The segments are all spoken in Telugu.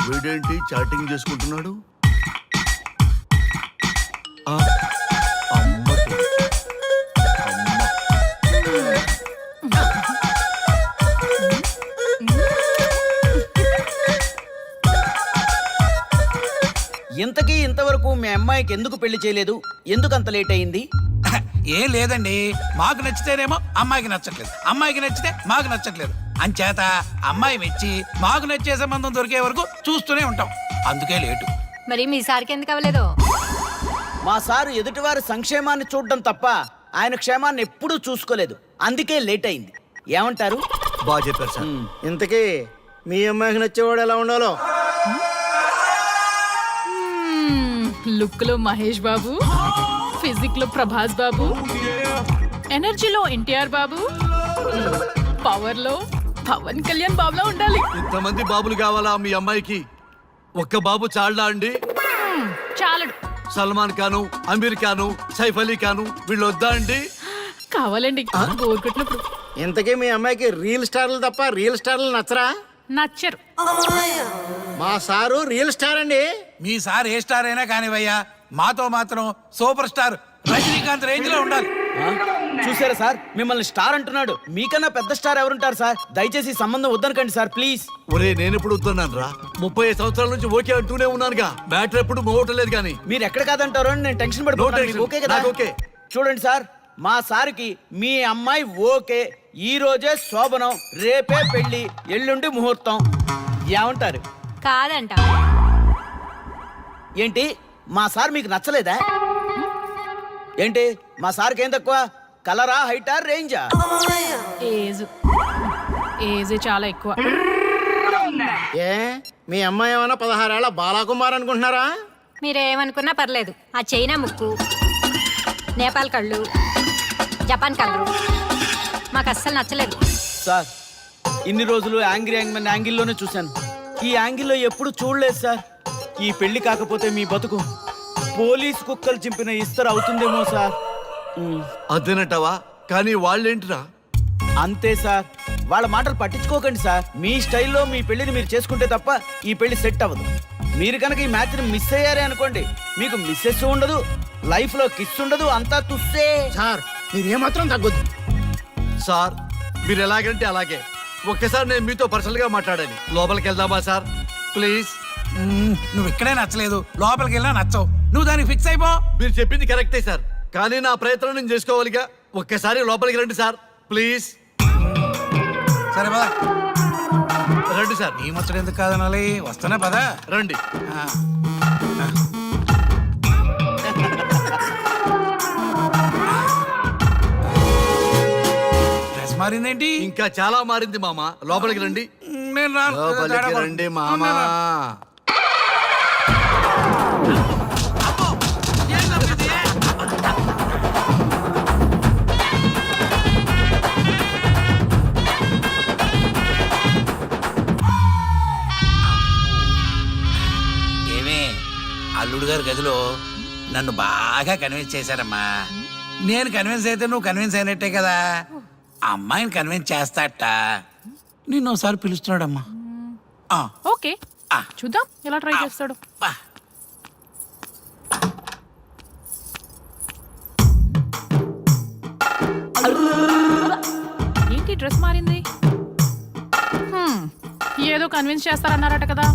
వీడేంటి చాటింగ్ చేసుకుంటున్నాడు? ఇంతకీ ఇంతవరకు మీ అమ్మాయికి ఎందుకు పెళ్లి చేయలేదు? ఎందుకు అంత లేట్ అయింది? ఏం లేదండి, మాకు నచ్చితేనేమో అమ్మాయికి నచ్చట్లేదు, అమ్మాయికి నచ్చితే మాకు నచ్చట్లేదు. అంచేత అమ్మాయి మెచ్చి మాకు నచ్చే సంబంధం దొరికే వరకు చూస్తూనే ఉంటాం. అందుకే లేటు. మరి మీ సార్కి ఎందుకు అవ్వలేదు? మా సారు ఎదుటివారి సంక్షేమాన్ని చూడడం తప్ప ఆయన క్షేమాన్ని ఎప్పుడూ చూసుకోలేదు. అందుకే లేట్ అయింది. ఏమంటారు? బాగా చెప్పారు సార్. ఇంతకీ మీ అమ్మాయికి నచ్చేవాడు ఎలా ఉండాలో? లుక్ లో మహేష్ బాబు, ఫిజిక్ లో ప్రభాస్ బాబు, ఎనర్జీలో ఎన్టీఆర్ బాబు, పవర్ లో పవన్ కళ్యాణ్ బాబులా ఉండాలి. ఇంతమంది బాబులు కావాలా మీ అమ్మాయికి? ఒక్క బాబు చాళ్ళా అండి? చాలడు. సల్మాన్ ఖాను, అమీర్ ఖాను, సైఫ్ అలీ ఖాను వీళ్ళు వద్దా అండి? కావాలండి బోర్ కొట్టినప్పుడు. ఇంతకీ మీ అమ్మాయికి రియల్ స్టార్లు తప్ప రియల్ స్టార్లు నచ్చరా? నచ్చరు. మా సారు రియల్ స్టార్ అండి. మీ సార్ ఏ స్టార్ అయినా కానివయ్యా, మాతో మాత్రం సూపర్ స్టార్ రజనీకాంత్ రేంజ్ లో ఉండాలి. చూసారా సార్, మిమ్మల్ని స్టార్ అంటున్నాడు. మీకన్నా పెద్ద స్టార్ ఎవరుంటారు సార్? దయచేసి ఈ సంబంధం వద్దనకండి సార్, ప్లీజ్. ఒరే నేను ఎప్పుడు వస్తున్నాను రా? 35 సంవత్సరాల నుంచి ఓకే అంటూనే ఉన్నానుగా. బ్యాటర్ ఎప్పుడు మోగటలేదు కానీ. మీరు ఎక్కడ కాదంటారో అని నేను టెన్షన్ పడిపోతాను. ఓకే కదా? ఓకే. చూడండి సార్, మా సార్కి మీ అమ్మాయి ఓకే. ఈ రోజే శోభనం, రేపే పెళ్లి, ఎల్లుండి ముహూర్తం. ఏమంటారు? కాదంట. ఏంటి మా సార్ మీకు నచ్చలేదా? ఏంటి మా సార్కి ఏం తక్కువ? కలరా, హైటా, రేంజా? ఏజ్ చాలా ఎక్కువ. ఏ మీ అమ్మాయి ఏమైనా 16 ఏళ్ల బాలాకుమార్ అనుకుంటున్నారా? మీరేమనుకున్నా పర్లేదు. ఆ చైనా ముక్కు, నేపాల్ కళ్ళు, జపాన్ కళ్ళు మాకు అస్సలు నచ్చలేదు. సార్, ఇన్ని రోజులు యాంగిల్లోనే చూశాను. ఈ యాంగిల్లో ఎప్పుడు చూడలేదు సార్. ఈ పెళ్లి కాకపోతే మీ బతుకు పోలీస్ కుక్కలు చింపిన ఇస్తరు అవుతుందేమో సార్. అదేనటవా? కానీ వాళ్ళేంటిరా? అంతే సార్, వాళ్ళ మాటలు పట్టించుకోకండి సార్. మీ స్టైల్లో మీ పెళ్లిని మీరు చేసుకుంటే తప్ప ఈ పెళ్లి సెట్ అవ్వదు. మీరు కనుక ఈ మ్యాచ్ని మిస్ అయ్యారే అనుకోండి, మీకు మిస్సెస్ ఉండదు, లైఫ్ లో కిస్ ఉండదు, అంతా తుస్సే. సార్ మీరు ఏమాత్రం తగ్గొద్దు. సార్ మీరు ఎలాగంటే అలాగే. ఒక్కసారి నేను మీతో పర్సనల్ గా మాట్లాడాలి. లోపలికి వెళ్దామా సార్? ప్లీజ్. నువ్వు ఇక్కడే నచ్చలేదు, లోపలికి వెళ్ళినా నచ్చవు. నువ్వు దానికి ఫిక్స్ అయిపో. మీరు చెప్పింది కరెక్టే సార్, కానీ నా ప్రయత్నం నేను చేసుకోవాలిగా. ఒక్కసారి లోపలికి రండి సార్, ప్లీజ్. సరే పదా, రండి సార్. నీ ముచ్చట ఎందుకు కాదనాలి? వస్తానే పదా, రండి. డ్రెస్ మారిందేంటి? ఇంకా చాలా మారింది మామ. లోపలికి రండి. నేను లోపలికి రండి మామ. అల్లుడు గారి గదిలో నన్ను బాగా కన్విన్స్ చేశారమ్మా. నేను కన్విన్స్ అయితే నువ్వు కన్విన్స్ అయినట్టే కదా. అమ్మాయిని కన్విన్స్ చేస్తాట. నిన్ను ఒకసారి పిలుస్తున్నాడమ్మా. ఓకే, చూద్దాం ఎలా ట్రై చేస్తాడు. ఏంటి డ్రెస్ మారింది? ఏదో కన్విన్స్ చేస్తారన్నారట కదా.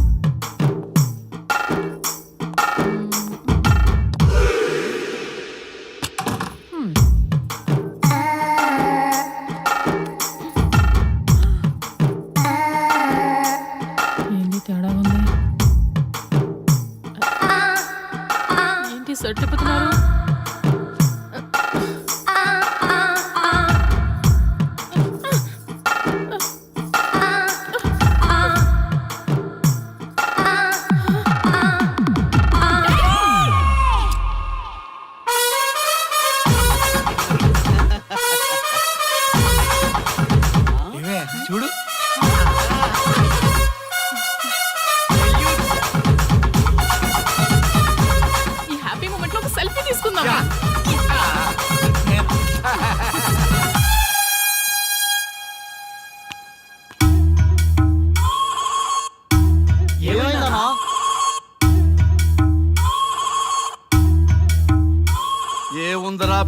తిప్పుతున్నారు.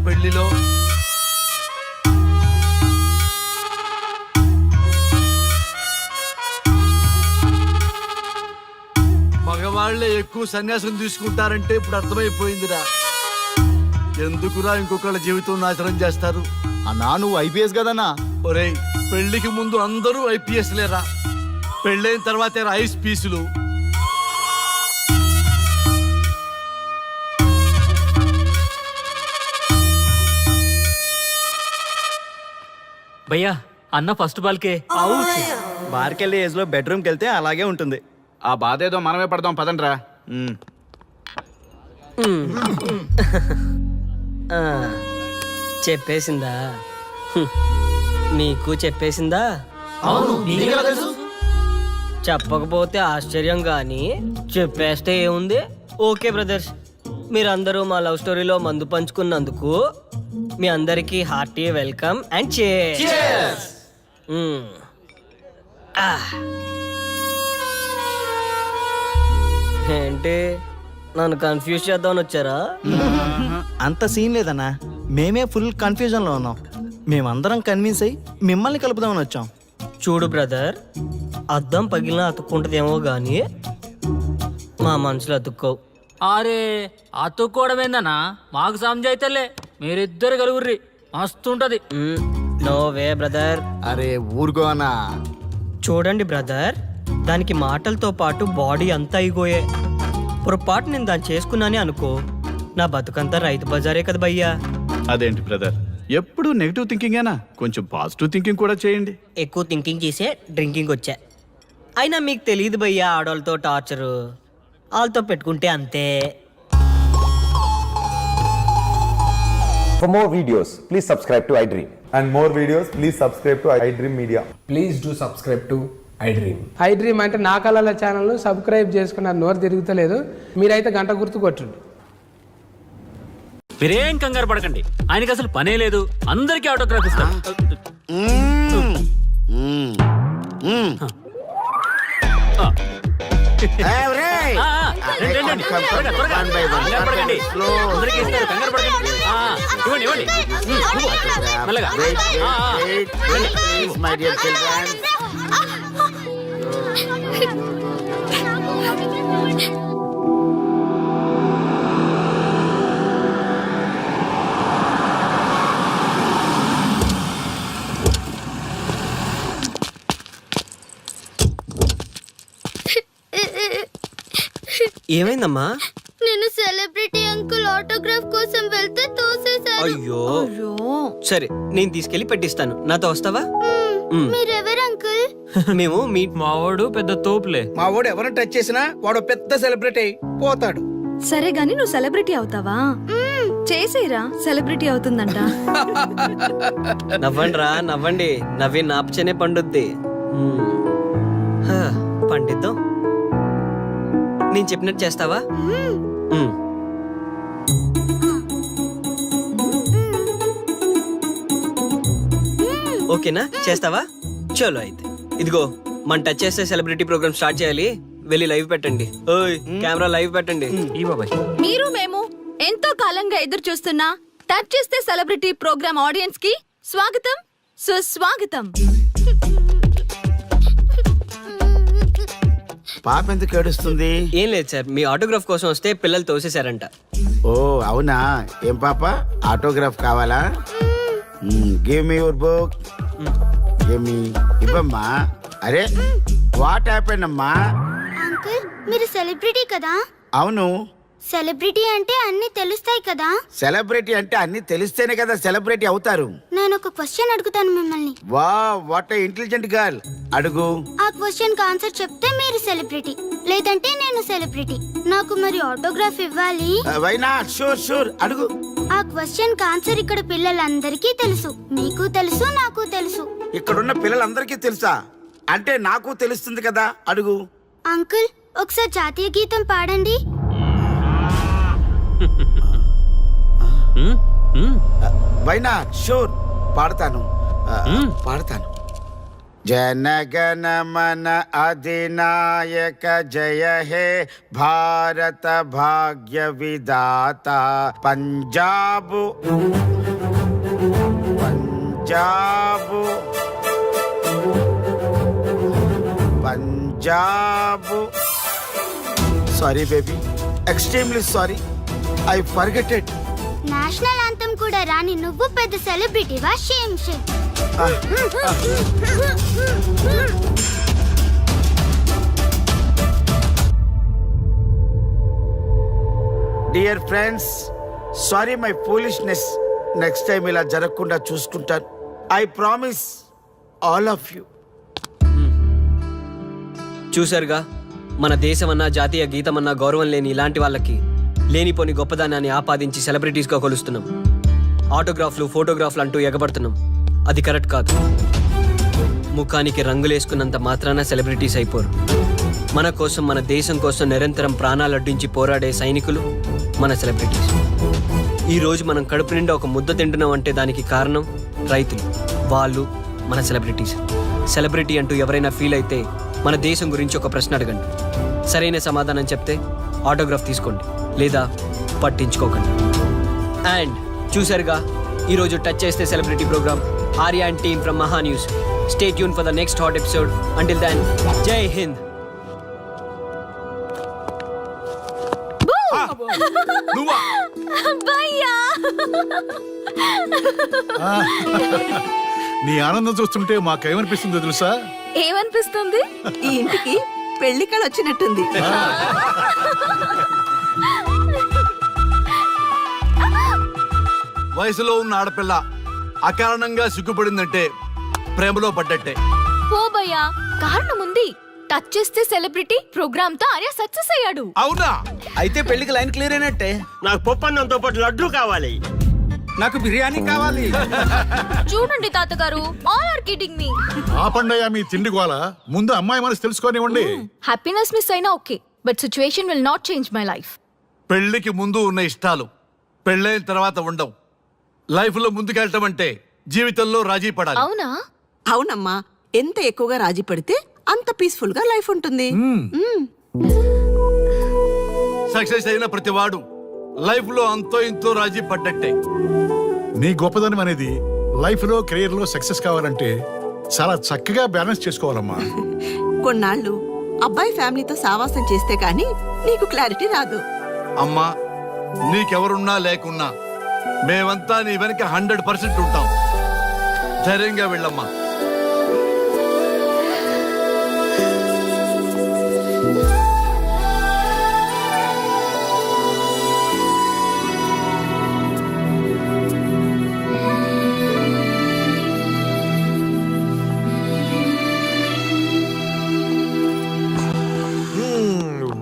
పెళ్లిలో మగవాళ్లే ఎక్కువ సన్యాసం తీసుకుంటారంటే ఇప్పుడు అర్థమైపోయిందిరా. ఎందుకురా ఇంకొకళ్ళ జీవితం నాశనం చేస్తారు? అన్నా నువ్వు ఐపీఎస్ కదన్నా. ఒరేయ్, పెళ్లికి ముందు అందరూ ఐపీఎస్ లేరా, పెళ్ళైన తర్వాతే ఐస్ పీసులు. భయ్యా అన్న ఫస్ట్ బాల్కే బార్కెళ్ళి ఏజ్ లో బెడ్రూమ్కి వెళ్తే అలాగే ఉంటుంది. ఆ బాధ ఏదో మనమే పడదాం పదండ్రా. చెప్పేసిందా? నీకు చెప్పేసిందా? చెప్పకపోతే ఆశ్చర్యం గాని చెప్పేస్తే ఏముంది? ఓకే బ్రదర్స్, మీరందరూ మా లవ్ స్టోరీలో మందు పంచుకున్నందుకు మీ అందరికీ హార్టీ వెల్కమ్ అండ్ cheers. ఏంటి నన్ను కన్ఫ్యూజ్ చేద్దామని వచ్చారా? అంత సీన్ లేదన్నా, మేమే ఫుల్ కన్ఫ్యూజన్ లో ఉన్నాం. మేమందరం కన్విన్స్ అయ్యి మిమ్మల్ని కలుపుదామని వచ్చాం. చూడు బ్రదర్, అద్దం పగిలినా అతుక్కుంటదేమో గాని మా మనసులో అతుక్కోవు. అరే అతుక్కోవడమేందన్నా, మాకు సమజైతేలే, మీరిద్దరు కలుగుర్రి మస్తుంటది. No way brother. అరే ఊరుకో అన్నా. చూడండి బ్రదర్, దానికి మాటలతో పాటు బాడీ అంతా అయిపోయే. పొరపాటు నేను దాన్ని చేసుకున్నానే అనుకో, నా బతుకంతా రైతు బజారే కదా భయ్యా. అదేంటి బ్రదర్, ఎప్పుడు నెగిటివ్ థింకింగేనా? కొంచెం పాజిటివ్ థింకింగ్ కూడా చేయండి. ఎక్కువ థింకింగ్ చేసే డ్రింకింగ్ వచ్చా. అయినా మీకు తెలియదు భయ్యా ఆడవాళ్ళతో టార్చరు. వాళ్ళతో పెట్టుకుంటే అంతే. For more videos, please subscribe to iDream. And more videos, please subscribe to iDream Media. Please do subscribe to iDream. iDream అంటే నా కళల ఛానల్ సబ్స్క్రైబ్ చేసుకున్న నోరు తిరుగుతలేదు. మీరైతే గంట గుర్తు కొట్టండి. మీరేం కంగారు పడకండి, ఆయనకి అసలు పనే లేదు, అందరికీ ఆటోగ్రాఫ్ ఇస్తాం. అందరికీ ఇస్తారు, కంగారు పడకండి. ఇవ్వండి ఇవ్వండి మెల్లగా. My dear children. ఏమైందమ్మా? నేను సెలబ్రిటీ అంకుల్ ఆటోగ్రాఫ్ కోసం వెళ్తే తోసేశారు. అయ్యో, సరే నేను తీసుకెళ్లి పెట్టిస్తాను. నాతో వస్తావా? మీరెవరు అంకుల్? మేము మీ మావాడు పెద్ద తోపులే. మా వాడు ఎవరిని టచ్ చేసినా వాడు పెద్ద సెలబ్రిటీ అయి పోతాడు. సరే గాని నువ్వు సెలబ్రిటీ అవుతావా? చేసేరా, సెలబ్రిటీ అవుతుందంట. నవ్వండిరా నవ్వండి, నవ్వి నాపచనే పండుద్ది. పండిద్దాం. నేను చెప్పినట్టు చేస్తావా? ఓకేనా, చేస్తావా? చలో అయితే ఇదిగో, మన టచ్ చేస్తే సెలబ్రిటీ ప్రోగ్రామ్ స్టార్ట్ చేయాలి. వెళ్ళి లైవ్ పెట్టండి. ఓయ్ కెమెరా లైవ్ పెట్టండి. ఈ బాబాయ్, మీరు మేము ఎంతో కాలంగా ఎదురు చూస్తున్నా టచ్ చేస్తే సెలబ్రిటీ ప్రోగ్రామ్ ఆడియన్స్ కి స్వాగతం, సుస్వాగతం. పాప ఎందుకు ఏడుస్తుంది? ఏం లేదు సార్, మీ ఆటోగ్రాఫ్ కోసం వస్తే పిల్లలు తోసేశారంట. ఓ అవునా? ఏం పాప, ఆటోగ్రాఫ్ కావాలా? Give me your book. Give me. ఇవ్వమ్మా. అరే వాట్ హ్యాపెండ్ అమ్మా? అంకుల్ మీరు సెలబ్రిటీ కదా? అవును. సెలబ్రిటీ అంటే అన్ని తెలుస్తాయి కదా? సెలబ్రిటీ అంటే అన్ని తెలిస్తేనే కదా సెలబ్రిటీ అవుతారు. నేను ఒక క్వశ్చన్ అడుగుతాను మిమ్మల్ని. వా వాట్ ఏ ఇంటెలిజెంట్ గర్ల్. అడుగు. ఆ క్వశ్చన్ కి ఆన్సర్ చెప్తే మీరు సెలబ్రిటీ, లేదంటే నేను సెలబ్రిటీ. నాకు మరి ఆటోగ్రాఫ్ ఇవ్వాలి. Why not? షూర్ షూర్, అడుగు. ఆ క్వశ్చన్ కి ఆన్సర్ ఇక్కడ పిల్లలందరికీ తెలుసు, మీకు తెలుసు, నాకు తెలుసు. ఇక్కడున్న పిల్లలందరికీ తెలుసా? అంటే నాకు తెలుస్తుంది కదా. అడుగు. అంకుల్ ఒకసారి జాతీయ గీతం పాడండి. Why not? షూర్, పాడతాను. పాడతాను. జనగణ మన అధినాయక జయ హే భారత భాగ్య విధాత Punjab Punjab Punjab sorry baby extremely sorry I forgetted. National anthem కూడా రాని నువ్వు పెద్ద సెలబ్రిటీవా? Shame shame. Dear friends, sorry my foolishness. Next time ఇలా జరగకుండా చూసుకుంటాను. I promise all of you. చూశారుగా, మన దేశమన్నా జాతీయ గీతమన్నా గౌరవం లేని ఇలాంటి వాళ్ళకి లేనిపోని గొప్పదానాన్ని ఆపాదించి సెలబ్రిటీస్గా కొలుస్తున్నాం. ఆటోగ్రాఫ్లు ఫోటోగ్రాఫ్లు అంటూ ఎగబడుతున్నాం. అది కరెక్ట్ కాదు. ముఖానికి రంగులేసుకున్నంత మాత్రాన సెలబ్రిటీస్ అయిపోరు. మన కోసం, మన దేశం కోసం నిరంతరం ప్రాణాలు అడ్డించి పోరాడే సైనికులు మన సెలబ్రిటీస్. ఈరోజు మనం కడుపు నిండా ఒక ముద్ద తింటున్నాం అంటే దానికి కారణం రైతులు. వాళ్ళు మన సెలబ్రిటీస్. సెలబ్రిటీ అంటూ ఎవరైనా ఫీల్ అయితే మన దేశం గురించి ఒక ప్రశ్న అడగండి. సరైన సమాధానం చెప్తే ఆటోగ్రాఫ్ తీసుకోండి, లేదా పట్టించుకోకండి. అండ్ చూసారుగా, ఈరోజు టచ్ చేస్తే celebrity program Arya and team from Maha news. Stay tune for the next hot episode. Until then, Jai Hind. నీ ఆనందం చూస్తుంటే మాకేమనిపిస్తుందో తెలుసా? ఏమనిపిస్తుంది? ఈ ఇంటికి పెళ్లి కళ వచ్చినట్టుంది. వయసులో ఉన్న ఆడపిల్ల అకారణంగా సిగ్గుపడిందంటే ప్రేమలో పడ్డట్టే. పోబయ్యా, కారణం ఉంది. టచ్ చేస్తే సెలబ్రిటీ ప్రోగ్రామ్ తో ఆర్య సక్సెస్ అయ్యాడు. అవునా? అయితే పెళ్లికి లైన్ క్లియర్ అయినట్టే. నాకు పప్పన్నంతో పాటు లడ్డు కావాలి. నాకు బిర్యానీ కావాలి. చూడండి తాతగారు, ఆల్ ఆర్ కిడింగ్ మీ. ఆపండయ్యా మీ తిండి గోల. ముందు అమ్మాయి మనసు తెలుసుకోనివ్వండి. హ్యాపీనెస్ మిస్ అయినా okay, but situation will not change my life. పెళ్లికి ముందు ఉన్న ఇష్టాలు పెళ్ళైన తర్వాత ఉండవు. లైఫ్ లో ముందుకెళ్ళటం అంటే జీవితంలో రాజీ పడాలి. అవునా? అవునమ్మా, ఎంత ఎక్కువగా రాజీ పడితే అంత పీస్ఫుల్ గా లైఫ్ ఉంటుంది. సక్సెస్ అయిన ప్రతివాడు లైఫ్ లో అంతో ఇంతో రాజీ పడ్డట్టే. నీ గొప్పదనం అనేది లైఫ్ లో కెరీర్ లో సక్సెస్ కావాలంటే చాలా చక్కగా బ్యాలెన్స్ చేసుకోవాలమ్మా. కొన్నాళ్ళు అబ్బాయి ఫ్యామిలీతో సావాసం చేస్తే కానీ నీకు క్లారిటీ రాదు. అమ్మా, నీకెవరున్నా లేకున్నా మేమంతా నీ వెనక 100% ఉంటాం. ధైర్యంగా వెళ్ళమ్మా.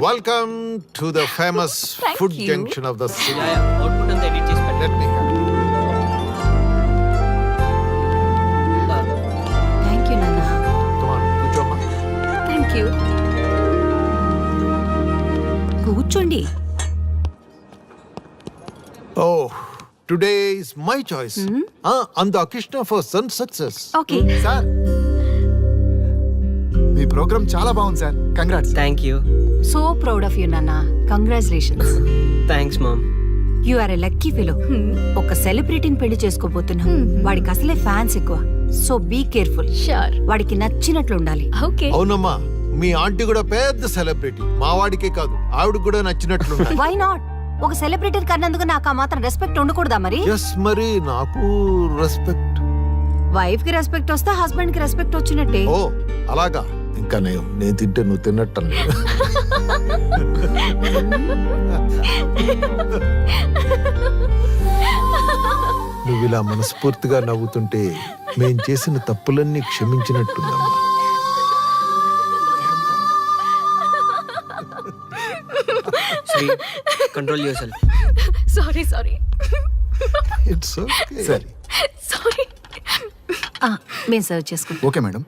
Welcome to the famous food junction of the city. Output అంతా ఎడిట్ చేసి పెట్టండి. Let me have it. Thank you నాన్న. Come on, కూర్చోమ్మా. Thank you. కూర్చోండి. Oh, today is my choice. And Krishna for son success. Okay. Sir, మీ ప్రోగ్రామ్ చాలా బాగుంది sir. Congrats. Thank you. So proud of you నాన్న. Congratulations. Thanks mom. You are a lucky fellow. ఒక సెలబ్రిటీని పెళ్లి చేసుకోబోతున్నాం. వాడికి అసలే ఫ్యాన్స్ ఎక్కువ. So be careful. షూర్. వాడికి నచ్చినట్లు ఉండాలి. ఓకే. అవునమ్మా, మీ ఆంటీ కూడా పెద్ద సెలబ్రిటీ. మా వాడికే కాదు, ఆవిడ కూడా నచ్చినట్లు. Why not? ఒక సెలబ్రిటీ కన్నందుకు నాకు ఆ మాత్రం రెస్పెక్ట్ ఉండకూడదా మరి? ఎస్, మరి నాకు రెస్పెక్ట్. వైఫ్ కి రెస్పెక్ట్ వస్తే హస్బెండ్ కి రెస్పెక్ట్ వచ్చినట్టే. ఓ అలాగా. ఇంకా నేను తింటే నువ్వు తిన్నట్టు. నువ్వు ఇలా మనస్ఫూర్తిగా నవ్వుతుంటే మేం చేసిన తప్పులన్నీ క్షమించినట్టుందమ్మా. Sri, control your sorry sorry. It's okay. సరే, సారీ. మేము సర్వ్ చేసుకుంటాం. Okay madam.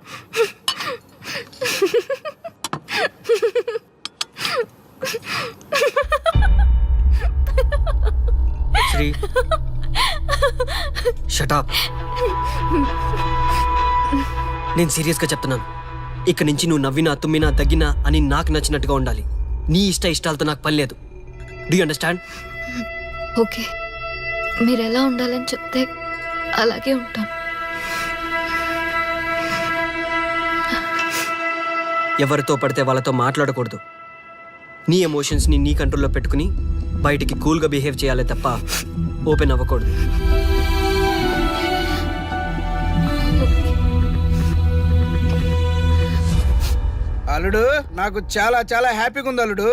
Sri, shut up. నేను సీరియస్గా చెప్తున్నాను. ఇక్కడి నుంచి నువ్వు నవ్వినా తుమ్మినా తగ్గినా అని నాకు నచ్చినట్టుగా ఉండాలి. నీ ఇష్టాలతో నాకు పని లేదు. Do you understand? ఓకే, మీరు ఎలా ఉండాలని చెప్తే అలాగే ఉంటాను. ఎవరితో పడితే వాళ్ళతో మాట్లాడకూడదు. నీ ఎమోషన్స్ని నీ కంట్రోల్లో పెట్టుకుని బయటికి కూల్గా బిహేవ్ చేయాలి తప్ప ఓపెన్ అవ్వకూడదు. అల్లుడు, నాకు చాలా చాలా హ్యాపీగా ఉంది అల్లుడు.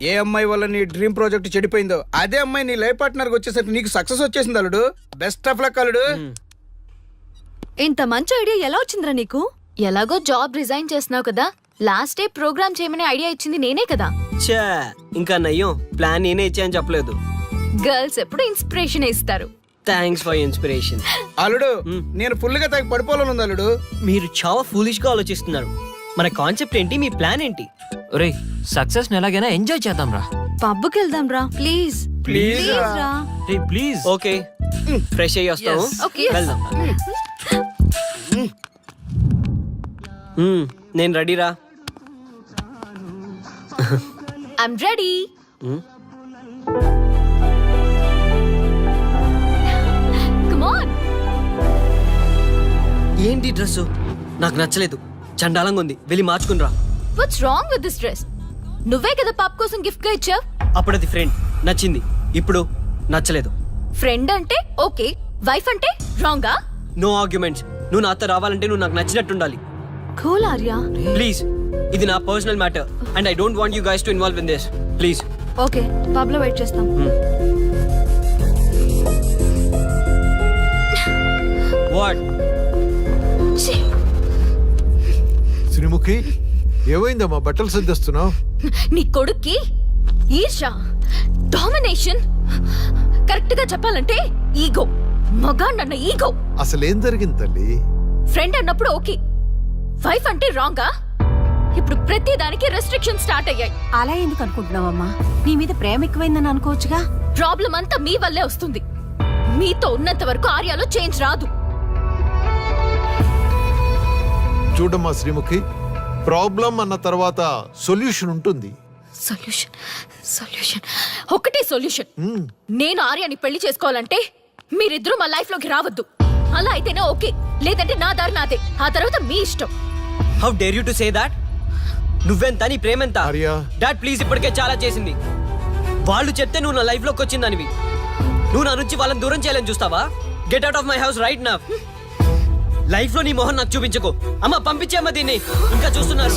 ఏ అమ్మాయి వల్ల నీ డ్రీమ్ ప్రాజెక్ట్ చెడిపోయిందో అదే అమ్మాయి నీ లైఫ్ పార్ట్నర్కి వచ్చేసరికి నీకు సక్సెస్ వచ్చేసింది అల్లుడు. బెస్ట్ ఆఫ్ లక్ అల్లుడు. ఇంత మంచి ఐడియా ఎలా వచ్చిందిరా నీకు? ఎలాగో జాబ్ రిజైన్ చేస్తున్నావు కదా, లాస్ట్ డే ప్రోగ్రామ్ చేయమనే ఐడియా ఇచ్చింది నేనే కదా. చా, ఇంకా నయ్యం, ప్లాన్ నేనే ఇచ్చాయని చెప్పలేదు. గర్ల్స్ ఎప్పుడు ఇన్స్పిరేషన్ ఇస్తారు. Thanks for inspiration. అల్లుడు, నేను ఫుల్ గా తగ్గి పడిపోవాలని ఉంది అల్లుడు. మీరు చాలా ఫూలిష్ గా ఆలోచిస్తున్నారు. మన కాన్సెప్ట్ ఏంటి, మీ ప్లాన్ ఏంటి? ఒరేయ్, సక్సెస్ ఎలాగైనా ఎంజాయ్ చేద్దాం రా. పబ్కి వెళ్దాం రా ప్లీజ్. ప్లీజ్ రా. రే ప్లీజ్. ఓకే, ఫ్రెష్ అయ్యి వస్తాము. Okay. వెళ్దాం. నేను రెడీరా. I'm ready. Come on. ఏంటి డ్రెస్? నాకు నచ్చలేదు, చండాలంగా ఉంది. వెళ్ళి మార్చుకునిరా. What's wrong with this dress? నువ్వే కదా పాప్ కోసం గిఫ్ట్ గా ఇచ్చావు. అప్పుడది ఫ్రెండ్, నచ్చింది. ఇప్పుడు నచ్చలేదు. ఫ్రెండ్ అంటే ఓకే, వైఫ్ అంటే రాంగా? No arguments. నువ్వు నాతో రావాలంటే నువ్వు నాకు నచ్చినట్టు ఉండాలి. కూల్ ఆర్యా. ప్లీజ్, ఇది నా personal matter and I don't want you guys to involve in this. Please. Okay, pub లో వెయిట్ చేస్తాం. వాట్? శ్రీముఖి, ఏమైందమ్మా బట్టలు సర్దిస్తున్నావు? నీ కొడుక్కి ఈర్ష, డామినేషన్, కరెక్ట్ గా చెప్పాలంటే ఈగో. మగాండన్న ఈగో. అసలేం జరిగింది తల్లి? ఫ్రెండ్ అన్నప్పుడు ఓకే, వైఫ్ అంటే రాంగా? ఇప్పుడు ప్రతి దానికి రెస్ట్రిక్షన్ స్టార్ట్ అయ్యాయి. అలా ఎందుకు అనుకుంటున్నావమ్మా? నీ మీద ప్రేమ ఎక్కువైందని అనుకోవచ్చుగా. ప్రాబ్లం అంతా మీ వల్లే వస్తుంది. మీతో ఉన్నంత వరకు ఆర్యాలో చేంజ్ రాదు. చూడమ్మా శ్రీముఖి, ప్రాబ్లం అన్న తర్వాత సొల్యూషన్ ఉంటుంది. సొల్యూషన్, సొల్యూషన్, ఒకటే సొల్యూషన్. నేను ఆర్యాని పెళ్లి చేసుకోవాలంటే మీరిద్దరూ మా లైఫ్ లోకి రావద్దు. అలా అయితేనే ఓకే, లేదంటే నా దారి నాదే. ఆ తర్వాత మీ ఇష్టం. How dare you to say that? నువ్వెంత, నీ ప్రేమెంత? ఆర్యా. డాడ్ ప్లీజ్, ఇప్పటికే చాలా చేసింది. వాళ్ళు చెప్తే నువ్వు నా లైఫ్ లోకి వచ్చిందనివి. నువ్వు నా నుంచి వాళ్ళని దూరం చేయాలని చూస్తావా? Get out of my house right now. Life లో నీ మొహం నాకు చూపించకు. అమ్మ, పంపించేమ్మా దీన్ని. ఇంకా చూస్తున్నారు.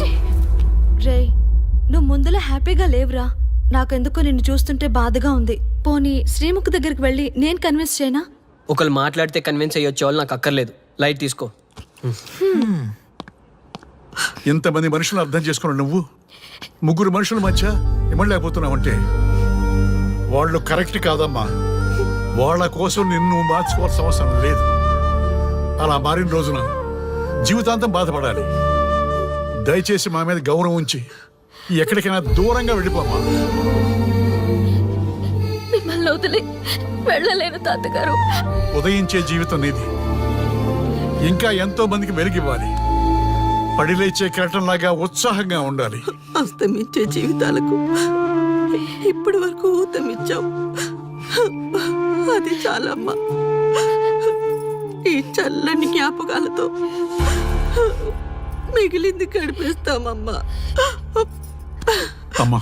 రే, నువ్వు ముందులో హ్యాపీగా లేవురా. నాకెందుకో నిన్ను చూస్తుంటే బాధగా ఉంది. పోనీ శ్రీముఖ్ దగ్గరికి వెళ్ళి నేను కన్విన్స్ చేయనా? ఒకళ్ళు మాట్లాడితే కన్విన్స్ అయ్యొచ్చే వాళ్ళు నాకు అక్కర్లేదు. లైట్ తీసుకో. ఇంతమంది మనుషులు అర్థం చేసుకున్న నువ్వు ముగ్గురు మనుషుల మధ్య ఇమ్మలేకపోతున్నావంటే వాళ్ళు కరెక్ట్ కాదమ్మా. వాళ్ళ కోసం నిన్ను మార్చుకోవాల్సిన అవసరం లేదు. అలా మారిన రోజున జీవితాంతం బాధపడాలి. దయచేసి మా మీద గౌరవం ఉంచి ఎక్కడికైనా దూరంగా వెళ్ళిపోమ్మా. మిమ్మల్ని వదిలి వెళ్ళలేను తాతగారు. ఉదయించే జీవితం నీది. ఇంకా ఎంతో మందికి వెలుగివ్వాలి. పడిలేచే కెరటంలాగా ఉత్సాహంగా ఉండాలి. అస్తమించే జీవితాలకు ఇప్పటి వరకు ఊతమిచ్చావు. అది చాలమ్మా. ఈ చల్లని జ్ఞాపకాలతో మిగిలింది గడిపేస్తామమ్మా. అమ్మా,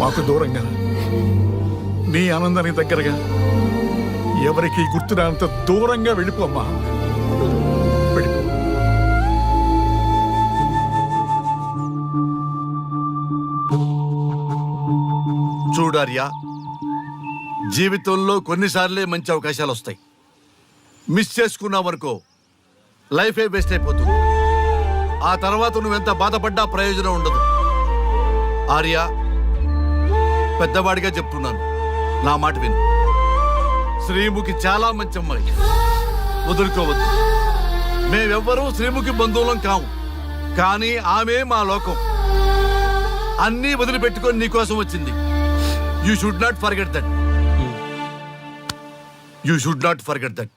మాకు దూరంగా నీ ఆనందానికి దగ్గరగా ఎవరికి గుర్తురానంత దూరంగా వెళ్ళిపోమ్మా. వెళ్ళిపో. చూడార్యా, జీవితంలో కొన్నిసార్లే మంచి అవకాశాలు వస్తాయి. మిస్ చేసుకున్నావనుకో లైఫే వేస్ట్ అయిపోతుంది. ఆ తర్వాత నువ్వెంత బాధపడ్డా ప్రయోజనం ఉండదు. ఆర్యా, పెద్దవాడిగా చెప్తున్నాను, నా మాట విను. శ్రీముఖి చాలా మంచి అమ్మాయి, వదులుకోవద్దు. మేమెవ్వరూ శ్రీముఖి బంధువులం కాము, కానీ ఆమె మా లోకం. అన్నీ వదిలిపెట్టుకొని నీకోసం వచ్చింది. You should not forget that. You should not forget that.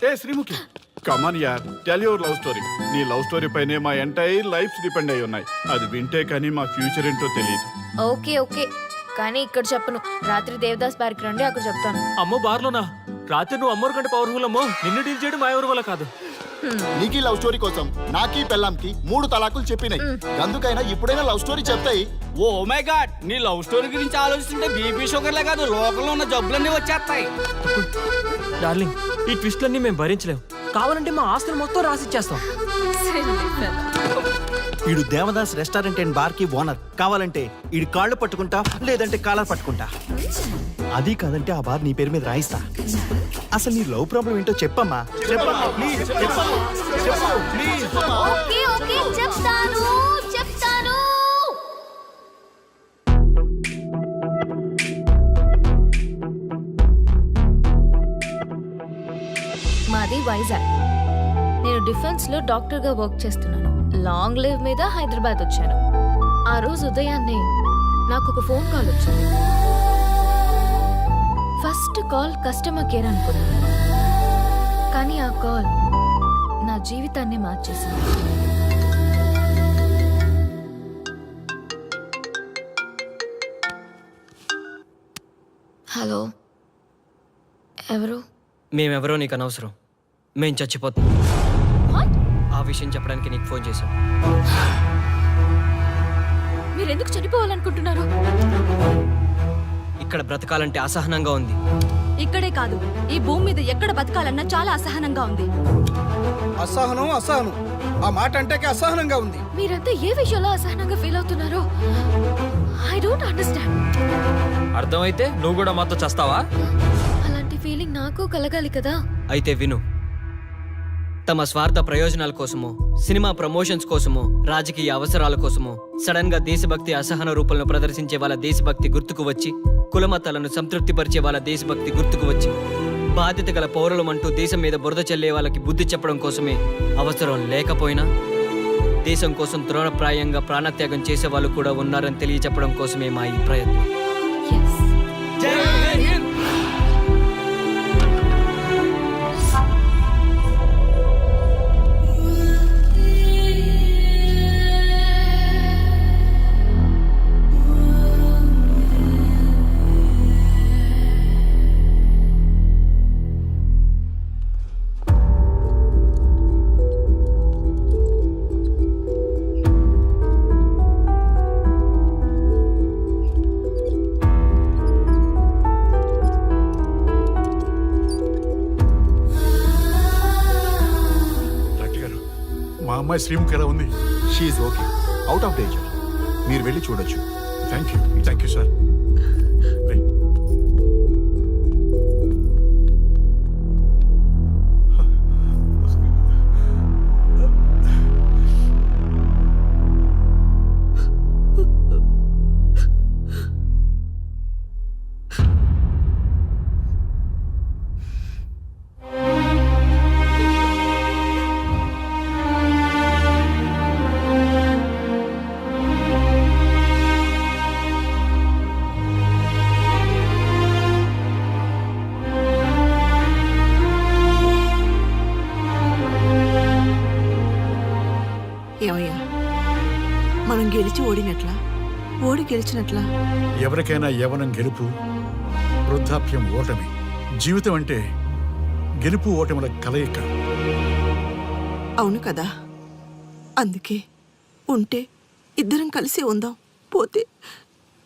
ఏ శ్రీముఖి కమాన్ యార్ టెల్ యువర్ లవ్ స్టోరీ. నీ లవ్ స్టోరీ పైనే మా ఎంటైర్ లైఫ్ డిపెండ్ అయి ఉన్నాయి. అది వింటే కానీ మా ఫ్యూచర్ ఏంటో తెలియదు. ఓకే ఓకే, కానీ ఇక్కడ చెప్పను. రాత్రి దేవదాస్ పార్క్ రండి, అక్కడ చెప్తాను. అమ్మో బార్లోనా? రాత్రి నువ్వు అమ్మోరు కంటే పవర్ఫుల్ అమ్మో. నిన్ను డీల్ చేయడం మా ఎవరి వల్ల కాదు. నీకీ లవ్ స్టోరీ కోసం నాకీ పెళ్ళాంకి 3 తలాకులు చెప్పినాయి. అందుకైనా ఇప్పుడైనా లవ్ స్టోరీ చెప్తాయి. ఓ మై గాడ్, నీ లవ్ స్టోరీ గురించి ఆలోచిస్తుంటే బీపీ షుగర్లే కాదు లోకంలో ఉన్న జబ్బులన్నీ వచ్చేస్తాయి. డార్లింగ్, ఈ ట్విస్ట్లన్నీ మేము భరించలేము. కావాలంటే మా ఆస్తులు మొత్తం రాసిచ్చేస్తాం. ఈడు దేవదాస్ రెస్టారెంట్ అండ్ బార్ కి ఓనర్. కావాలంటే ఈడు కాళ్ళు పట్టుకుంటా, లేదంటే కాలర్ పట్టుకుంటా. అది కాదంటే ఆ బార్ నీ పేరు మీద రాయిస్తా. అసలు నీ లవ్ ప్రాబ్లం ఏంటో చెప్పమ్మా. చెప్పమ్మా ప్లీజ్, చెప్పమ్మా, చెప్పు ప్లీజ్. ఓకే ఓకే, చెప్తాను చెప్తాను. మాది వైజాగ్. నేను డిఫెన్స్ లో డాక్టర్ గా వర్క్ చేస్తున్నాను. లాంగ్ లివ్ మీద హైదరాబాద్ వచ్చాను. ఆ రోజు ఉదయాన్నే నాకు ఒక ఫోన్ కాల్ వచ్చింది. ఫస్ట్ కాల్ కస్టమర్ కేర్ అనుకున్నాను, కానీ ఆ కాల్ నా జీవితాన్ని మార్చేసింది. హలో, ఎవరు? మేమెవరో నీకు అనవసరం. మేం చచ్చిపోతాం. ఆ విషయం చెప్పడానికి నీకు ఫోన్ చేశాం. మీరెందుకు చనిపోవాలనుకుంటున్నారు? ఇక్కడ బ్రతకాలంటే అసహనంగా ఉంది. ఇక్కడే కాదు, ఈ భూమి మీద ఎక్కడ బతకాలన్నా చాలా అసహనంగా ఉంది. అసహనం అసహనం, ఆ మాట అంటే అసహనంగా ఉంది. మీరంతా ఏ విషయంలో అసహనంగా ఫీల్ అవుతున్నారో ఐ డోంట్ అండర్స్టాండ్. అర్థమైతే నువ్వు కూడా మాతో చస్తావా? అలాంటి ఫీలింగ్ నాకు కలగాలి కదా. అయితే విను. తమ స్వార్థ ప్రయోజనాల కోసమో, సినిమా ప్రమోషన్స్ కోసమో, రాజకీయ అవసరాల కోసమో సడన్ గా దేశభక్తి అసహన రూపంలో ప్రదర్శించే వాళ్ళ దేశభక్తి గుర్తుకు వచ్చి, కులమతాలను సంతృప్తిపరిచే వాళ్ళ దేశభక్తి గుర్తుకు వచ్చి, బాధ్యత గల పౌరులమంటూ దేశం మీద బురద చల్లే వాళ్ళకి బుద్ధి చెప్పడం కోసమే, అవసరం లేకపోయినా దేశం కోసం తృణప్రాయంగా ప్రాణత్యాగం చేసే వాళ్ళు కూడా ఉన్నారని తెలియచెప్పడం కోసమే మా ఈ ప్రయత్నం. మా అమ్మాయి శ్రీముఖి ఎలా ఉంది? She's okay, out of danger. మీరు వెళ్ళి చూడొచ్చు. Thank you sir. ఏమయ్యా, మనం గెలిచి ఓడినట్లా, ఓడి గెలిచినట్లా? ఎవరికైనా యవ్వనం గెలుపు, వృద్ధాప్యం ఓటమి. జీవితం అంటే గెలుపు ఓటముల కలయిక. అవును కదా, అందుకే ఉంటే ఇద్దరం కలిసే ఉందాం, పోతే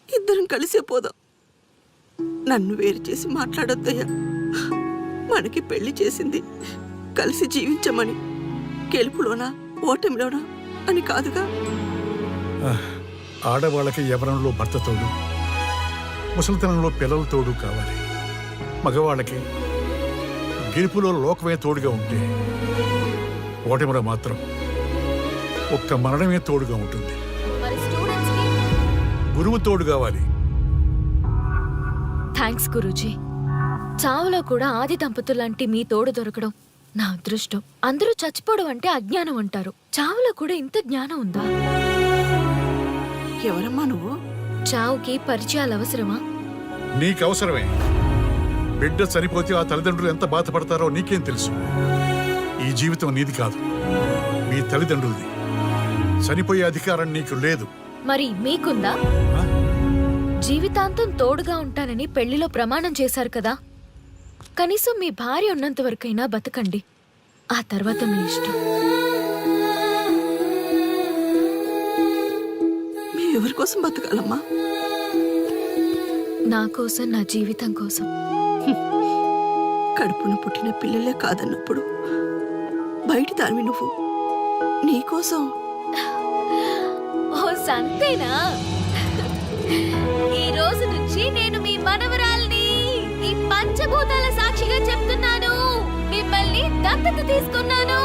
ఇద్దరం కలిసే పోదాం. నన్ను వేరు చేసి మాట్లాడొద్దయ్యా. మనకి పెళ్లి చేసింది కలిసి జీవించమని, గెలుపులోనా ఓటమిలోనా అని కాదుగా. ఆడవాళ్ళకి యవ్వనంలో భర్త తోడు, ముసలితనంలో పిల్లల తోడు కావాలి. మగవాళ్ళకి గెలుపులో లోకమే తోడుగా ఉంటే, ఓటమిలో మాత్రం ఒక్క మరణమే తోడుగా ఉంటుంది. మరి స్టూడెంట్స్ కి గురువు తోడు కావాలి. థ్యాంక్స్ గురూజీ. చావులో కూడా ఆది దంపతులంటే మీ తోడు దొరకడం నా అదృష్టం. అందరూ చచ్చిపోవడం అంటే అజ్ఞానం అంటారు. చావులో కూడా ఇంత జ్ఞానం ఉందా? ఎవరమ్మా నువ్వు? చావుకి పరిచయాలు అవసరమా? నీకు అవసరమే. బిడ్డ చనిపోతే ఆ తల్లిదండ్రులు ఎంత బాధపడతారో నీకేం తెలుసు? ఈ జీవితం నీది కాదు, మీ తల్లిదండ్రులది. చనిపోయే అధికారం నీకు లేదు. మరి మీకుందా? జీవితాంతం తోడుగా ఉంటానని పెళ్లిలో ప్రమాణం చేశారు కదా, కనీసం మీ భార్య ఉన్నంత వరకైనా బతకండి. ఆ తర్వాత మీ ఇష్టం. మేము ఎవరి కోసం బతకాలమ్మా? నా కోసం, నా జీవితం కోసం. కడుపున పుట్టిన పిల్లలే కాదన్నప్పుడు బయట దానివి నువ్వు నీకోసం. ఓ సంతేనా? ఈ రోజు నుంచి నేను మీ మనవరాల్ని. ఈ పంచభూతాల సాక్షిగా చెప్తున్నాను, మిమ్మల్ని దత్తత తీసుకున్నాను.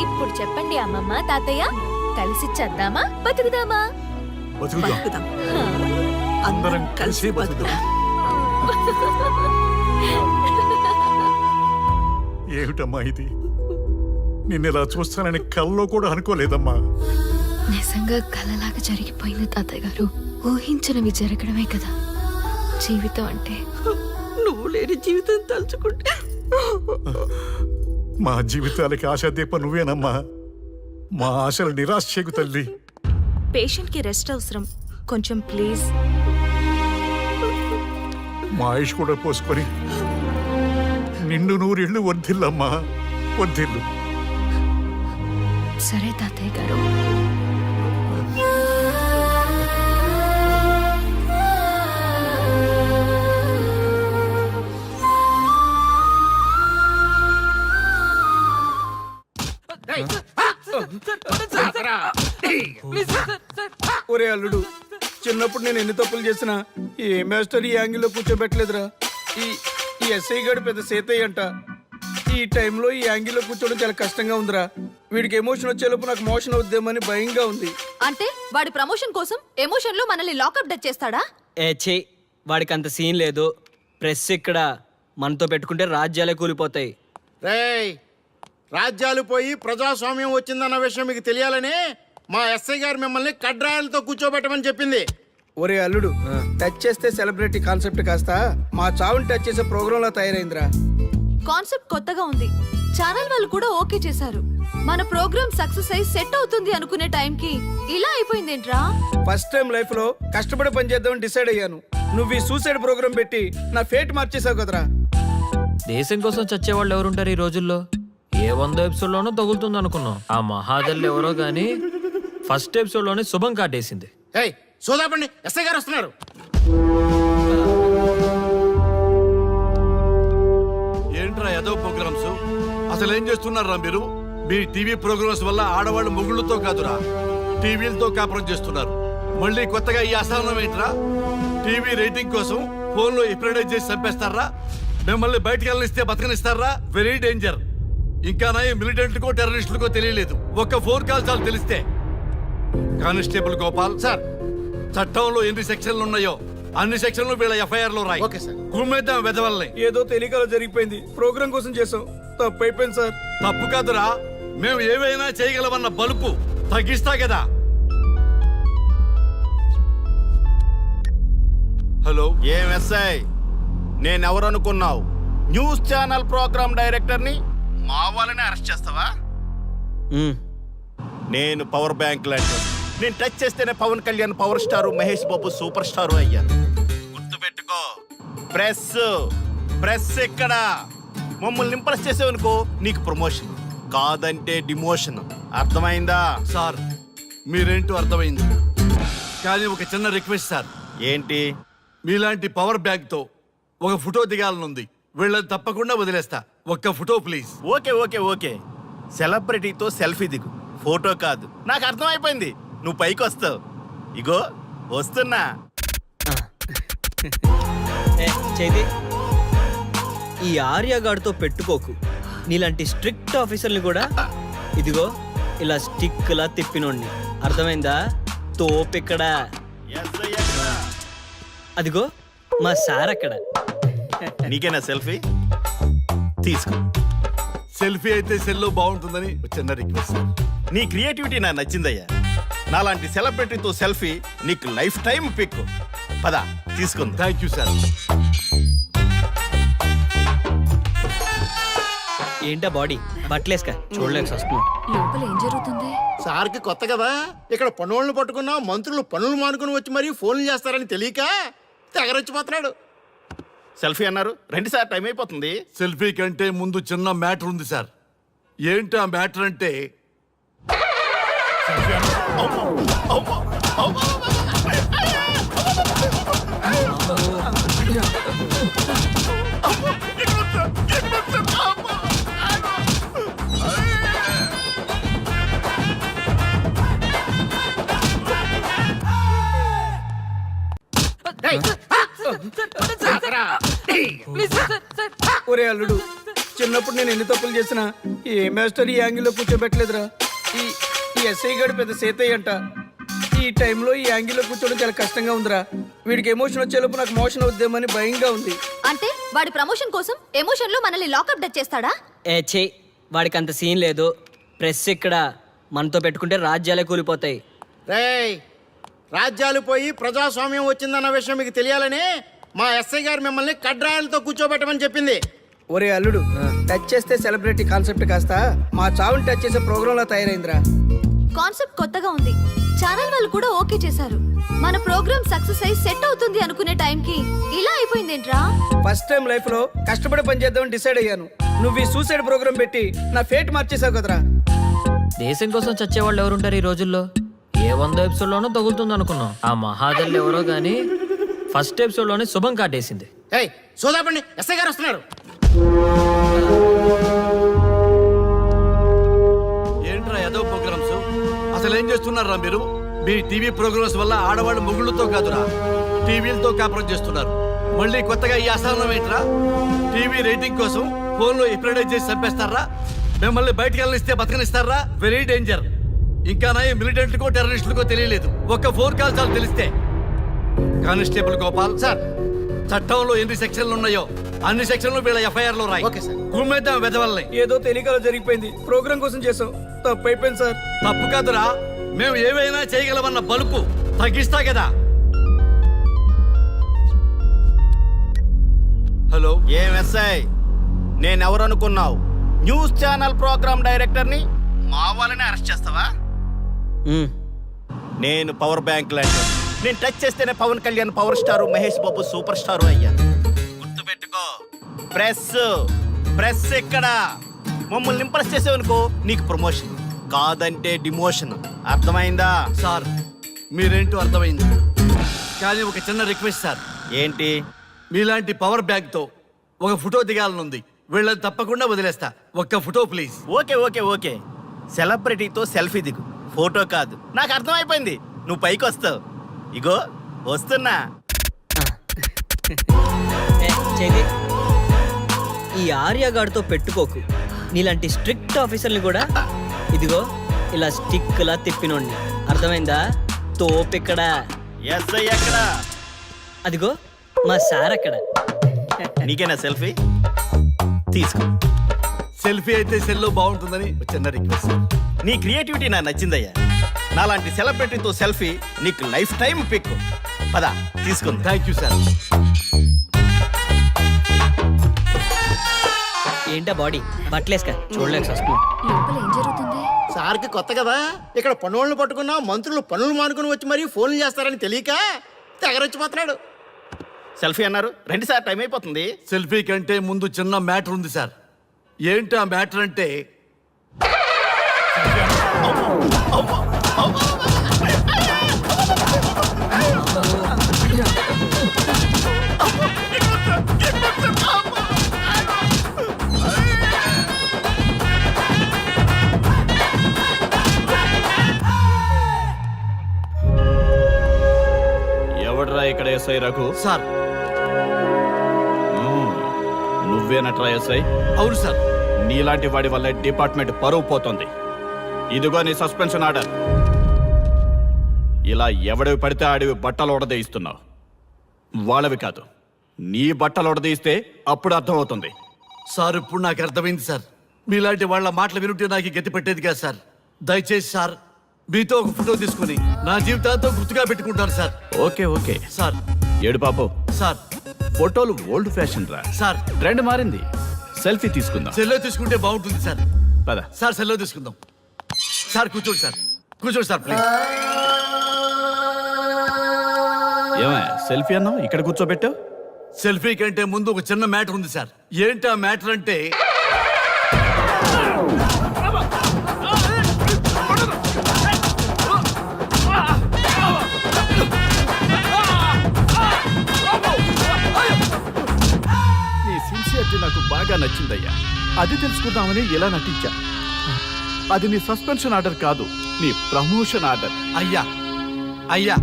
ఇప్పుడు చెప్పండి అమ్మమ్మ, తాతయ్య, కలిసి చద్దామా, బతుకుదామా? బతుకుదాం. అందరం కలిసి బతుకుదాం. ఏమిటమ్మా ఇది? నిన్నెలా చూస్తానని కల్లో కూడా అనుకోలేదమ్మా. నిజంగా కలలాగా జరిగిపోయింది తాతయ్య గారు. ఊహించినవి జరగడమే కదా జీవితం అంటే. నువ్వు లేని జీవితం తలుచుకుంటే మా జీవితాలకి ఆశాదీప నువ్వేనమ్మా. మా ఆశలు నిరాశ చేయకు తల్లి. పేషెంట్ కి రెస్ట్ అవసరం, కొంచెం ప్లీజ్. మా ఆయుష్ కూడా పోసుకొని నిండు నూరేళ్లు వర్ధిల్లమ్మా, వర్ధిల్లు. సరే తాతయ్య గారు. ఒరే అల్లుడు, చిన్నప్పుడు నేను ఎన్ని తప్పులు చేసినా ఏ మాస్టర్ ఈ యాంగిల్లో కూర్చోబెట్టలేదురా. ఈ ఎస్ఐ గడు పెద్ద సేతయ్య అంట. ఈ టైంలో ఈ యాంగిల్లో కూర్చోవడం చాలా కష్టంగా ఉందిరా. వీడికి ఎమోషన్ వచ్చేలోపు నాకు మోషన్ అవుద్దేమని భయంగా ఉంది. అంటే వాడి ప్రమోషన్ కోసం ఎమోషన్ లో మనల్ని లాకప్ డచ్ చేస్తాడా? ఛీ, వాడికి అంత సీన్ లేదు. ప్రెస్ ఇక్కడ మనతో పెట్టుకుంటే రాజ్యాలే కూలిపోతాయి. రేయ్, రాజ్యాలు పోయి ప్రజాస్వామ్యం వచ్చిందన్న విషయం మీకు తెలియాలని మా ఎస్ఐ గారు మిమ్మల్ని కడ్రాయలతో కూర్చోబెట్టమని చెప్పింది. ఒరే అల్లుడు, టచ్ చేస్తే సెలబ్రిటీ కాన్సెప్ట్ కాస్త మా చావుని టచ్ చేసే ప్రోగ్రామ్ లా తయారైందిరా. కాన్సెప్ట్ కొత్తగా ఉంది, ఛానల్ వాళ్ళు కూడా ఓకే చేశారు. మన ప్రోగ్రామ్ సక్సెస్ అయి సెట్ అవుతుంది అనుకునే టైంకి ఇలా అయిపోయిందేంట్రా? ఫస్ట్ టైం లైఫ్ లో కష్టపడి పని చేద్దామని డిసైడ్ అయ్యాను. నువ్వు ఈ సూసైడ్ ప్రోగ్రామ్ పెట్టి నా ఫేట్ మార్చేసావు కదరా. దేశం కోసం చచ్చేవాళ్ళు ఎవరుంటారు ఈ రోజుల్లో? ఏ 100 ఎపిసోడ్ లోనో తగులుతుంది అనుకున్నాం. ఆ మహాదల్ ఎవరో గానీ ఫస్ట్ ఎపిసోడ్ లోనే శుభం కాటేసింది. ఏయ్, సోదాపండి, ఎస్ఐ గారు వస్తున్నారు. ఏంట్రా ఏదో ప్రోగ్రామ్స్? అసలు ఏం చేస్తున్నారా మీరు? మీ టీవీ ప్రోగ్రామ్స్ వల్ల ఆడవాళ్ళు మొగుళ్ళతో కాదురా, టీవీలతో కాపురం చేస్తున్నారు. మళ్ళీ కొత్తగా ఈ అసహనం ఏంట్రా? టీవీ రేటింగ్ కోసం ఫోన్లో ఎప్రిడైజ్ చేసి చంపేస్తారా? మిమ్మల్ని బయటకు వెళ్ళనిస్తే బతకనిస్తారా? Very danger. ఇంకా నయం మిలిటెంట్కో టెర్రరిస్టులకో తెలియలేదు, ఒక్క ఫోన్ కాల్ చాలు తెలిస్తే. కానిస్టేబుల్ గోపాల్ సార్, చట్టంలో ఎన్ని సెక్షన్లు ఉన్నాయో అన్ని సెక్షన్లు వీళ్ళ ఎఫ్ఐఆర్ లో రాయి. Okay sir. కుమ్మేద్దాం వెదవల్ని. ఏదో తెలియకలో జరిగిపోయింది, ప్రోగ్రామ్ కోసం చేసాం, తప్పు అయిపోయింది సార్. తప్పు కాదురా, మేము ఏవైనా చేయగలమన్న బలుపు తగ్గిస్తా కదా. హలో, ఏం ఎస్ఐ, నేనెవరనుకున్నావు? న్యూస్ ఛానల్ ప్రోగ్రామ్ డైరెక్టర్ని మా వాళ్ళని అరెస్ట్ చేస్తావా? నేను పవర్ బ్యాంక్ లాంటి, నేను టచ్ చేస్తేనే Pawan Kalyan power star, Mahesh Babu super star అయ్యాను. గుర్తుపెట్టుకో, ప్రెస్ ఇక్కడ మమ్మల్ని ఇంప్రెస్ చేసేవనుకో నీకు ప్రమోషన్, కాదంటే డిమోషన్. అర్థమైందా? సార్ మీరేంటో అర్థమైంది, కానీ ఒక చిన్న రిక్వెస్ట్ సార్. ఏంటి? మీలాంటి పవర్ బ్యాంక్ తో ఒక ఫోటో దిగాలనుంది. వీళ్ళని తప్పకుండా వదిలేస్తా, ఒక్క photo please. Okay okay okay, సెలబ్రిటీతో సెల్ఫీ దిగు, ఫోటో కాదు. నాకు అర్థమైపోయింది, నువ్వు పైకి వస్తావు. ఇగో వస్తున్నా. చేతి ఈ ఆర్యగాడితో పెట్టుకోకు. నీలాంటి స్ట్రిక్ట్ ఆఫీసర్ని కూడా ఇదిగో ఇలా స్టిక్ లా తిప్పినోడిని. అర్థమైందా? తోపిక్కడ. అదిగో మా సార్ అక్కడ. నీకేనా సెల్ఫీ? తీసుకో. సెల్ఫీ అయితే సెల్లో బాగుంటుందని చిన్న రిక్వెస్ట్. నీ క్రియేటివిటీ నాకు నచ్చిందయ్యా. నాలాంటి సెలబ్రిటీతో సెల్ఫీ నీకు లైఫ్ టైం పిక్. పద తీసుకుంది. Thank you sir. ఏంటా బాడీ బట్టలేసుక చూడలేక వస్తున్నాం. లోపల ఏం జరుగుతుంది? సార్కి కొత్త కదా, ఇక్కడ పనులను పట్టుకున్నా మంత్రులు పనులు మానుకుని వచ్చి మరీ ఫోన్లు చేస్తారని తెలియక తెగరొచ్చిపోతున్నాడు. సెల్ఫీ అన్నారు, రండి సార్, టైం అయిపోతుంది. సెల్ఫీ కంటే ముందు చిన్న మ్యాటర్ ఉంది సార్. ఏంటి ఆ మ్యాటర్ అంటే ఒరే అల్లుడు, చిన్నప్పుడు నేను ఎన్ని తప్పులు చేసినా ఏ మాస్టర్ ఈ యాంగిల్లో కూర్చోబెట్టలేదురా. ఈ ఎస్ఐ గారు పెద్ద సేతయ్య అంట. ఈ టైంలో ఈ యాంగిల్లో కూర్చోవడం చాలా కష్టంగా ఉందిరా. వీడికి ఎమోషన్ వచ్చేలోపు నాకు మోషన్ అవుద్దేమని భయంగా ఉంది. అంటే వాడి ప్రమోషన్ కోసం ఎమోషన్ లో మనల్ని లాకప్ డెత్ చేస్తాడా? ఛీ, వాడికి అంత సీన్ లేదు. ప్రెస్ ఇక్కడ మనతో పెట్టుకుంటే రాజ్యాలే కూలిపోతాయి. రేయ్, రాజ్యాలు పోయి ప్రజాస్వామ్యం వచ్చిందన్న విషయం మీకు తెలియాలని మా ఎస్ఐ గారు మిమ్మల్ని కడ్రాయలతో కూర్చోబెట్టమని చెప్పింది. ఒరే అల్లుడు, టచ్ చేస్తే సెలబ్రిటీ కాన్సెప్ట్ కాస్త మా చావుని టచ్ చేసే ప్రోగ్రామ్ లా తయారైందిరా. కాన్సెప్ట్ కొత్తగా ఉంది. ఛానల్ వాళ్ళు కూడా ఓకే చేశారు. మన ప్రోగ్రామ్ సక్సెస్ అయి సెట్ అవుతుంది అనుకునే టైంకి ఇలా అయిపోయిందేంట్రా? ఫస్ట్ టైం లైఫ్ లో కష్టపడి పని చేద్దామని డిసైడ్ అయ్యాను. నువ్వు ఈ సూసైడ్ ప్రోగ్రామ్ పెట్టి నా ఫేట్ మార్చేసావు కదరా. దేశం కోసం చచ్చేవాళ్ళు ఎవరుంటారు ఈ రోజుల్లో? ఏ 100 ఎపిసోడ్లోనో తగులుతుంది అనుకున్నాం. ఆ మహాదల్ ఎవరో గానీ ఫస్ట్ ఎపిసోడ్లోనే శుభం కాటేసింది. ఏయ్ సోదాపండి, ఎస్ఐ గారు వస్తున్నారు. ఏంట్రా ఏదో ప్రోగ్రామ్స్? అసలు ఏం చేస్తున్నారా మీరు? మీ టీవీ ప్రోగ్రామ్స్ వల్ల ఆడవాళ్ళు మొగుళ్ళతో కాదురా, టీవీలతో కాపురం చేస్తున్నారు. మళ్ళీ కొత్తగా ఈ అసహనం ఏంట్రా? టీవీ రేటింగ్ కోసం ఫోన్లో ఎప్రిడైజ్ చేసి చంపేస్తారా? మిమ్మల్ని బయటకు వెళ్ళనిస్తే బతకనిస్తారా? Very danger. ఇంకా నా మిలిటెంట్లకో టెర్రరిస్టులకో తెలియలేదు, ఒక్క ఫోన్ కాల్ చాలు తెలిస్తే. కానిస్టేబుల్ గోపాల్ సార్, చట్టంలో ఎన్ని సెక్షన్లు ఉన్నాయో అన్ని సెక్షన్లు వీళ్ళ ఎఫ్ఐఆర్ లో రాయి. Okay sir. కుమ్మేద్దాం వెదవల్ని. ఏదో తెలియకలో జరిగిపోయింది. ప్రోగ్రామ్ కోసం చేసాం, తప్పు అయిపోయింది సార్. తప్పు కాదురా, మేము ఏవైనా చేయగలమన్న బలుపు తగ్గిస్తా కదా. హలో, ఏం ఎస్ఐ, నేనెవరు అనుకున్నావు? న్యూస్ ఛానల్ ప్రోగ్రామ్ డైరెక్టర్ని. మా వాళ్ళని అరెస్ట్ చేస్తావా? నేను పవర్ బ్యాంక్ లాంటి. నేను టచ్ చేస్తేనే Pawan Kalyan power star, Mahesh Babu super star అయ్యా. గుర్తుపెట్టుకో, ప్రెస్ ఇక్కడ మమ్మల్ని ఇంప్రెస్ చేసేవనుకో నీకు ప్రమోషన్, కాదంటే డిమోషన్. అర్థమైందా? సార్ మీరేంటో అర్థమైంది, కానీ ఒక చిన్న రిక్వెస్ట్ సార్. ఏంటి? మీలాంటి పవర్ బ్యాంక్ తో ఒక ఫోటో దిగాలనుంది. వీళ్ళని తప్పకుండా వదిలేస్తా. ఒక్క photo please. Okay okay okay, సెలబ్రిటీతో సెల్ఫీ దిగు, ఫోటో కాదు. నాకు అర్థమైపోయింది, నువ్వు పైకి వస్తావు. ఇగో వస్తున్నా. చేది, ఈ ఆర్యగాడితో పెట్టుకోకు. నీలాంటి స్ట్రిక్ట్ ఆఫీసర్ని కూడా ఇదిగో ఇలా స్టిక్లా తిప్పినోడిని. అర్థమైందా? తోపిక్కడ. ఎస్ఐ ఎక్కడ? అదిగో మా సార్ అక్కడ. నీకేనా సెల్ఫీ? తీసుకో. సెల్ఫీ అయితే సెల్లో బాగుంటుందని చిన్న రిక్వెస్ట్. నీ క్రియేటివిటీ నాకు నచ్చిందయ్యా. నాలాంటి సెలబ్రిటీతో సెల్ఫీ నీకు లైఫ్ టైం పిక్. పద తీసుకుంది. Thank you sir. ఏంటా బాడీ బట్టలేసుక చూడలేక వస్తున్నాం. లోపల ఏం జరుగుతుంది? సార్కి కొత్త కదా, ఇక్కడ పనులను పట్టుకున్నా మంత్రులు పనులు మానుకుని వచ్చి మరీ ఫోన్లు చేస్తారని తెలియక తెగరొచ్చిపోతున్నాడు. సెల్ఫీ అన్నారు, రండి సార్, టైం అయిపోతుంది. సెల్ఫీ కంటే ముందు చిన్న మ్యాటర్ ఉంది సార్. ఏంటి ఆ మ్యాటర్ అంటే ఎవడ్రా ఇక్కడ ఎస్ఐ రఘు? సార్. నువ్వేనట్రా ఎస్ఐ? అవును సార్. నీలాంటి వాడి వల్ల డిపార్ట్మెంట్ పరువు పోతుంది. ఇదిగో నీ సస్పెన్షన్ ఆర్డర్. ఇలా ఎవడివి పడితే ఆడివి బట్టలు ఉడదీయిస్తున్నావు. వాళ్ళవి కాదు, నీ బట్టలు ఉడదీయిస్తే అప్పుడు అర్థమవుతుంది. సార్ ఇప్పుడు నాకు అర్థమైంది సార్. మీలాంటి వాళ్ళ మాటలు వినుంటే నాకు గతి పెట్టేది కాదు సార్. దయచేసి సార్ మీతో ఒక ఫోటో తీసుకుని నా జీవితాంతో గుర్తుగా పెట్టుకుంటాను సార్. Okay okay sir. ఏడు పాపు సార్. ఫోటోలు ఓల్డ్ ఫ్యాషన్ రా సార్. ట్రెండ్ మారింది. సెల్ఫీ తీసుకుందాం. సెల్లో తీసుకుంటే బాగుంటుంది సార్. పద. సార్ సెల్లో తీసుకుందాం. సార్ కూర్చోండి సార్, కూర్చోండి సార్ ప్లీజ్. ఏమయ్య సెల్ఫీ అన్నావు, ఇక్కడ కూర్చోబెట్టావు? సెల్ఫీ కంటే ముందు ఒక చిన్న మ్యాటర్ ఉంది సార్. ఏంటి ఆ మ్యాటర్ అంటే, నీ సిన్సియర్టీ నాకు బాగా నచ్చిందయ్యా. అది తెలుసుకుందామని ఇలా నటించా. అది నీ సస్పెన్షన్ ఆర్డర్ కాదు, నీ ప్రమోషన్ ఆర్డర్. అయ్యా అయ్యా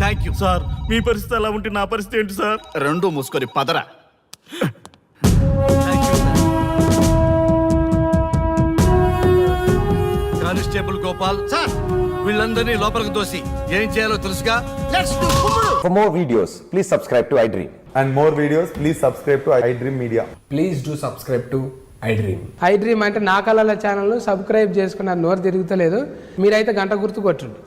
థ్యాంక్ యూ సార్, మీ పరిస్థితి అలా ఉంటే నా పరిస్థితి ఏంటి సార్? రెండు మూసుకొని పదరా. కానిస్టేబుల్ గోపాల్ సార్, వీళ్ళందరినీ లోపలికి తోసి ఏం చేయాలో తెలుసుగా. For more videos, please subscribe to iDream. And more videos, please subscribe to iDream Media. Please do subscribe to I dream అంటే నా కళల ఛానల్ను సబ్స్క్రైబ్ చేసుకున్న నోరు తిరుగుతలేదు. మీరైతే గంట గుర్తు కొట్టండి.